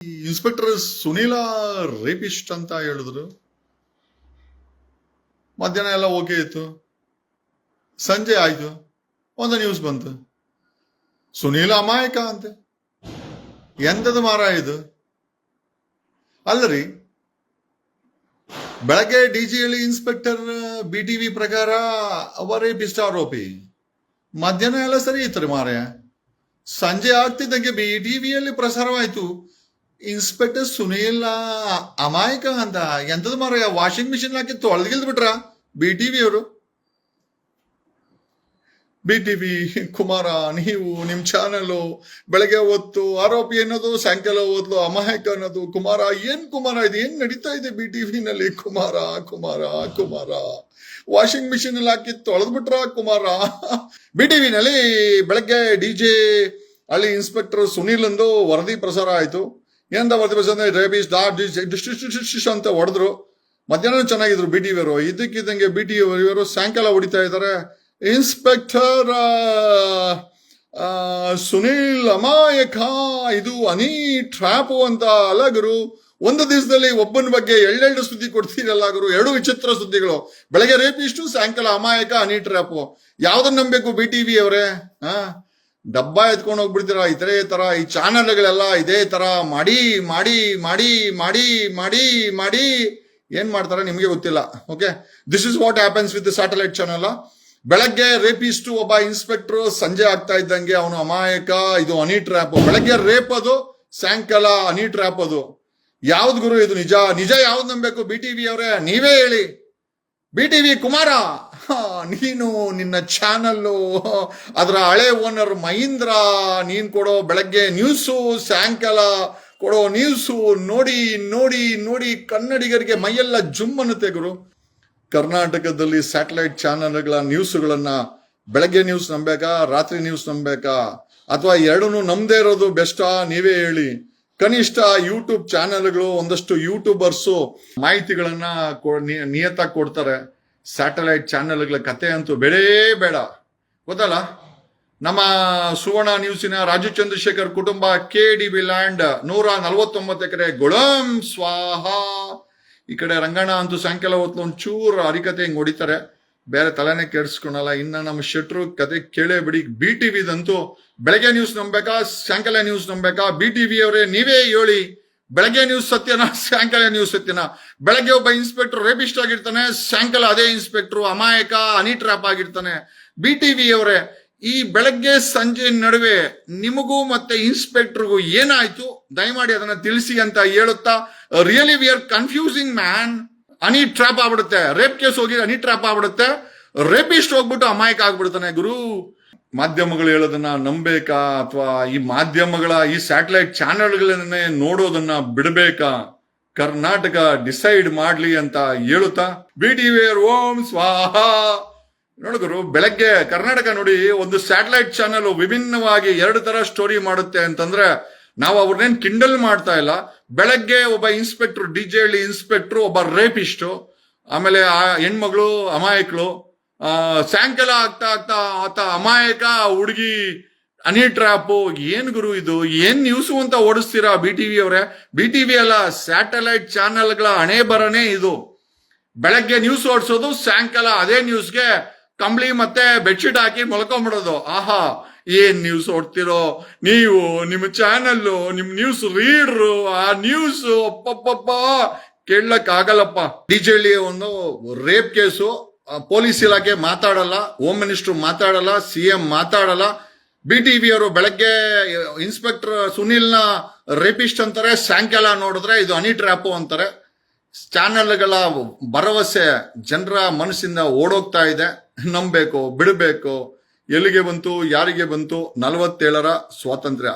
Inspector Sunil rapist ಅಂತ ಹೇಳಿದ್ರು. ಮಧ್ಯಾಹ್ನ ಎಲ್ಲ ಓಕೆ ಇತ್ತು. ಸಂಜೆ ಆಯ್ತು, ಒಂದು ನ್ಯೂಸ್ ಬಂತು, ಸುನೀಲ ಅಮಾಯಕ ಅಂತೆ. ಎಂತದ ಮಾರ ಇದು? ಅಲ್ಲರಿ, ಬೆಳಗ್ಗೆ ಡಿಜಿಯಲ್ಲಿ ಇನ್ಸ್ಪೆಕ್ಟರ್ BTV ಪ್ರಕಾರ ಅವ ರೇಪಿಸ್ಟ್ ಆರೋಪಿ. ಮಧ್ಯಾಹ್ನ ಎಲ್ಲ ಸರಿ ಇತ್ತು ರೀ ಮಾರ. ಸಂಜೆ ಆಗ್ತಿದ್ದಂಗೆ BTVಯಲ್ಲಿ ಪ್ರಸಾರವಾಯ್ತು, ಇನ್ಸ್ಪೆಕ್ಟರ್ ಸುನೀಲ್ ಅಮಾಯಕ ಅಂತ. ಎಂತದ ಮಾರ, ವಾಷಿಂಗ್ ಮಿಷಿನ್ ಹಾಕಿ ತೊಳೆದ್ಗಿಲ್ದ್ ಬಿಟ್ರ BTV ಅವರು. BTV ಕುಮಾರ, ನೀವು ನಿಮ್ ಚಾನಲ್ ಬೆಳಗ್ಗೆ ಹೊತ್ತು ಆರೋಪಿ ಅನ್ನೋದು, ಸಾಯಂಕಾಲ ಹೊತ್ತು ಅಮಾಯಕ ಅನ್ನೋದು. ಕುಮಾರ, ಏನ್ ಕುಮಾರ ಇದು? ಏನ್ ನಡೀತಾ ಇದೆ BTVನಲ್ಲಿ? ಕುಮಾರ ಕುಮಾರ ಕುಮಾರ, ವಾಷಿಂಗ್ ಮಿಷಿನ್ ಅಲ್ಲಿ ಹಾಕಿ ತೊಳೆದ್ಬಿಟ್ರ ಕುಮಾರ. BTVನಲ್ಲಿ ಬೆಳಗ್ಗೆ DJ ಅಲ್ಲಿ ಇನ್ಸ್ಪೆಕ್ಟರ್ ಸುನೀಲ್ ಅಂದು ವರದಿ ಪ್ರಸಾರ ಆಯ್ತು. ಏನಂತ ವರದಿ ಪ್ರಸಾರ? ರೇಪಿಸ್ಟ್ ಅಂತ ಹೊಡೆದ್ರು. ಮಧ್ಯಾಹ್ನ ಚೆನ್ನಾಗಿದ್ರು BTV ಅವರು. ಇದಕ್ಕಿದ್ದಂಗೆ BTV ಅವರು ಸಾಯಂಕಾಲ ಹೊಡಿತಾ ಇದ್ದಾರೆ, ಇನ್ಸ್ಪೆಕ್ಟರ್ ಸುನೀಲ್ ಅಮಾಯಕ, ಇದು ಹನಿ ಟ್ರ್ಯಾಪ್ ಅಂತ. ಅಲ್ಲ ಗುರು, ಒಂದು ದಿವಸದಲ್ಲಿ ಒಬ್ಬನ ಬಗ್ಗೆ ಎಳ್ಳೆರಡು ಸುದ್ದಿ ಕೊಡ್ತೀರಲ್ಲ ಗುರು. ಎರಡು ವಿಚಿತ್ರ ಸುದ್ದಿಗಳು, ಬೆಳಗ್ಗೆ ರೇಪಿಸ್ಟು, ಸಾಯಂಕಾಲ ಅಮಾಯಕ, ಹನಿ ಟ್ರ್ಯಾಪ್. ಯಾವ್ದನ್ನ ನಂಬೇಕು BTV ಅವರೇ? ಡಬ್ಬ ಎತ್ಕೊಂಡು ಹೋಗ್ಬಿಡ್ತೀರಾ ಇತರೆ ತರ. ಈ ಚಾನಲ್ಗಳೆಲ್ಲ ಇದೇ ತರ ಮಾಡಿ ಮಾಡಿ ಮಾಡಿ ಮಾಡಿ ಮಾಡಿ ಮಾಡಿ ಏನ್ ಮಾಡ್ತಾರೆ ನಿಮ್ಗೆ ಗೊತ್ತಿಲ್ಲ. Okay, this is what happens with satellite channel. ಬೆಳಗ್ಗೆ ರೇಪಿಸ್ಟು ಒಬ್ಬ ಇನ್ಸ್ಪೆಕ್ಟರ್, ಸಂಜೆ ಆಗ್ತಾ ಇದ್ದಂಗೆ ಅವನು ಅಮಾಯಕ, ಇದು ಹನಿ ಟ್ರ್ಯಾಪ್. ಬೆಳಗ್ಗೆ ರೇಪ್ ಅದು, ಸಾಯಂಕಾಲ ಹನಿ ಟ್ರ್ಯಾಪ್ ಅದು. ಯಾವ್ದು ಗುರು ಇದು? ನಿಜ ನಿಜ ಯಾವ್ದು ನಂಬೇಕು BTV ಅವರೇ? ನೀವೇ ಹೇಳಿ. BTV ಕುಮಾರ, ನೀನು ನಿನ್ನ ಚಾನಲ್ಲು, ಅದರ ಹಳೆ ಓನರ್ ಮಹೀಂದ್ರ, ನೀನ್ ಕೊಡೋ ಬೆಳಗ್ಗೆ ನ್ಯೂಸು, ಸಾಯಂಕಾಲ ಕೊಡೋ ನ್ಯೂಸು ನೋಡಿ ನೋಡಿ ನೋಡಿ ಕನ್ನಡಿಗರಿಗೆ ಮೈಯೆಲ್ಲ ಜುಮ್ ಅನ್ನುತ್ತೆ ಗುರು. ಕರ್ನಾಟಕದಲ್ಲಿ ಸ್ಯಾಟಲೈಟ್ ಚಾನಲ್ಗಳ ನ್ಯೂಸ್ಗಳನ್ನ ಬೆಳಗ್ಗೆ ನ್ಯೂಸ್ ನಂಬೇಕಾ, ರಾತ್ರಿ ನ್ಯೂಸ್ ನಂಬೇಕಾ, ಅಥವಾ ಎರಡನ್ನೂ ನಮ್ದೇ ಇರೋದು ಬೆಸ್ಟಾ? ನೀವೇ ಹೇಳಿ. ಕನಿಷ್ಠ ಯೂಟ್ಯೂಬ್ ಚಾನೆಲ್ಗಳು, ಒಂದಷ್ಟು ಯೂಟ್ಯೂಬರ್ಸು ಮಾಹಿತಿಗಳನ್ನ ನಿಯತಾಗಿ ಕೊಡ್ತಾರೆ. ಸ್ಯಾಟಲೈಟ್ ಚಾನೆಲ್ಗಳ ಕತೆ ಅಂತೂ ಬೇಡೇ ಬೇಡ. ಗೊತ್ತಲ್ಲ, ನಮ್ಮ ಸುವರ್ಣ ನ್ಯೂಸಿನ ರಾಜು ಚಂದ್ರಶೇಖರ್ ಕುಟುಂಬ KDB ಲ್ಯಾಂಡ್ 149 ಎಕರೆ ಗುಳಂ ಸ್ವಾಹ. ಈ ಕಡೆ ರಂಗಣ್ಣ ಅಂತೂ ಸಾಯಂಕಾಲ ಹೊತ್ತು ಒಂಚೂರು ಹರಿಕತೆ ಹಿಂಗ್ ಹೊಡಿತಾರೆ, ಬೇರೆ ತಲೆನೇ ಕೆಡಿಸ್ಕೊಳಲ್ಲ. ಇನ್ನ ನಮ್ಮ ಶೆಟ್ರು ಕತೆ ಕೇಳೇ ಬಿಡಿ. BTVದಂತೂ ಬೆಳಗ್ಗೆ ನ್ಯೂಸ್ ನಂಬೇಕಾ, ಸಾಯಂಕಾಲ ನ್ಯೂಸ್ ನಂಬೇಕಾ? BTV ಅವರೇ ನೀವೇ ಹೇಳಿ, ಬೆಳಗ್ಗೆ ನ್ಯೂಸ್ ಸತ್ಯನಾ, ಸಾಯಂಕಾಲ ನ್ಯೂಸ್ ಸತ್ಯನಾ? ಬೆಳಗ್ಗೆ ಒಬ್ಬ ಇನ್ಸ್ಪೆಕ್ಟರ್ ರೇಪಿಸ್ಟ್ ಆಗಿರ್ತಾನೆ, ಸಾಯಂಕಾಲ ಅದೇ ಇನ್ಸ್ಪೆಕ್ಟರ್ ಅಮಾಯಕ, ಹನಿ ಟ್ರ್ಯಾಪ್ ಆಗಿರ್ತಾನೆ. BTV ಅವರೇ, ಈ ಬೆಳಗ್ಗೆ ಸಂಜೆ ನಡುವೆ ನಿಮಗೂ ಮತ್ತೆ ಇನ್ಸ್ಪೆಕ್ಟರ್ಗೂ ಏನಾಯ್ತು? ದಯಮಾಡಿ ಅದನ್ನ ತಿಳಿಸಿ ಅಂತ ಹೇಳುತ್ತಾ, really we are confusing man. Honey trap ಆಗ್ಬಿಡುತ್ತೆ, ರೇಪ್ ಕೇಸ್ ಹೋಗಿ ಹನಿ ಟ್ರ್ಯಾಪ್ ಆಗ್ಬಿಡುತ್ತೆ, ರೇಪಿಸ್ಟ್ ಹೋಗ್ಬಿಟ್ಟು ಅಮಾಯಕ ಆಗ್ಬಿಡ್ತಾನೆ ಗುರು. ಮಾಧ್ಯಮಗಳು ಹೇಳೋದನ್ನ ನಂಬೇಕಾ, ಅಥವಾ ಈ ಮಾಧ್ಯಮಗಳ ಈ ಸ್ಯಾಟಲೈಟ್ ಚಾನೆಲ್ಗಳನ್ನೇ ನೋಡೋದನ್ನ ಬಿಡಬೇಕಾ? ಕರ್ನಾಟಕ ಡಿಸೈಡ್ ಮಾಡ್ಲಿ ಅಂತ ಹೇಳುತ್ತಾ, BTV ಓಂ ಸ್ವಾಹ. ನೋಡಿದ್ರು, ಬೆಳಗ್ಗೆ ಕರ್ನಾಟಕ ನೋಡಿ, ಒಂದು ಸ್ಯಾಟಲೈಟ್ ಚಾನೆಲ್ ವಿಭಿನ್ನವಾಗಿ 2 ತರ ಸ್ಟೋರಿ ಮಾಡುತ್ತೆ ಅಂತಂದ್ರೆ ನಾವು ಅವ್ರನ್ನೇನ್ ಕಿಂಡಲ್ ಮಾಡ್ತಾ ಇಲ್ಲ. ಬೆಳಗ್ಗೆ ಒಬ್ಬ ಇನ್ಸ್ಪೆಕ್ಟರ್, DJ ಇನ್ಸ್ಪೆಕ್ಟರ್ ಒಬ್ಬ ರೇಪಿಸ್ಟು, ಆಮೇಲೆ ಆ ಹೆಣ್ಮಗಳು ಅಮಾಯಕಳು. ಸಾಯಂಕಾಲ ಆಗ್ತಾ ಆಗ್ತಾ ಆತ ಅಮಾಯಕ, ಹುಡುಗಿ ಹನಿ ಟ್ರ್ಯಾಪ್. ಏನ್ ಗುರು ಇದು? ಏನ್ ನ್ಯೂಸು ಅಂತ ಓಡಿಸ್ತೀರಾ BTV ಅವರೇ? BTV ಅಲ್ಲ, ಸ್ಯಾಟಲೈಟ್ ಚಾನೆಲ್ಗಳ ಹಣೆ ಬರನೇ ಇದು. ಬೆಳಗ್ಗೆ ನ್ಯೂಸ್ ಓಡಿಸೋದು, ಸಾಯಂಕಾಲ ಅದೇ ನ್ಯೂಸ್ಗೆ ಕಂಬಳಿ ಮತ್ತೆ ಬೆಡ್ಶೀಟ್ ಹಾಕಿ ಮಲ್ಕೊಂಡ್ಬಿಡೋದು. ಆಹಾ, ಏನ್ ನ್ಯೂಸ್ ಓಡ್ತಿರೋ ನೀವು, ನಿಮ್ಮ ಚಾನಲ್ಲು, ನಿಮ್ ನ್ಯೂಸ್ ರೀಡ್ರು, ಆ ನ್ಯೂಸ್ ಅಪ್ಪಪ್ಪ ಕೇಳಕ್ ಆಗಲ್ಲಪ್ಪ. DJ ಒಂದು ರೇಪ್ ಕೇಸು, ಪೊಲೀಸ್ ಇಲಾಖೆ ಮಾತಾಡಲ್ಲ, ಹೋಮ್ ಮಿನಿಸ್ಟರ್ ಮಾತಾಡಲ್ಲ, CM ಮಾತಾಡಲ್ಲ. BTV ಅವರು ಬೆಳಗ್ಗೆ ಇನ್ಸ್ಪೆಕ್ಟರ್ ಸುನೀಲ್ನ ರೇಪಿಸ್ಟ್ ಅಂತಾರೆ, ಸಾಯಂಕಾಲ ನೋಡಿದ್ರೆ ಇದು ಹನಿ ಟ್ರ್ಯಾಪು ಅಂತಾರೆ. ಚಾನೆಲ್ಗಳ ಭರವಸೆ ಜನರ ಮನಸ್ಸಿಂದ ಓಡೋಗ್ತಾ ಇದೆ. ನಂಬೇಕು ಬಿಡಬೇಕು? ಎಲ್ಲಿಗೆ ಬಂತು, ಯಾರಿಗೆ ಬಂತು 47ರ ಸ್ವಾತಂತ್ರ್ಯ?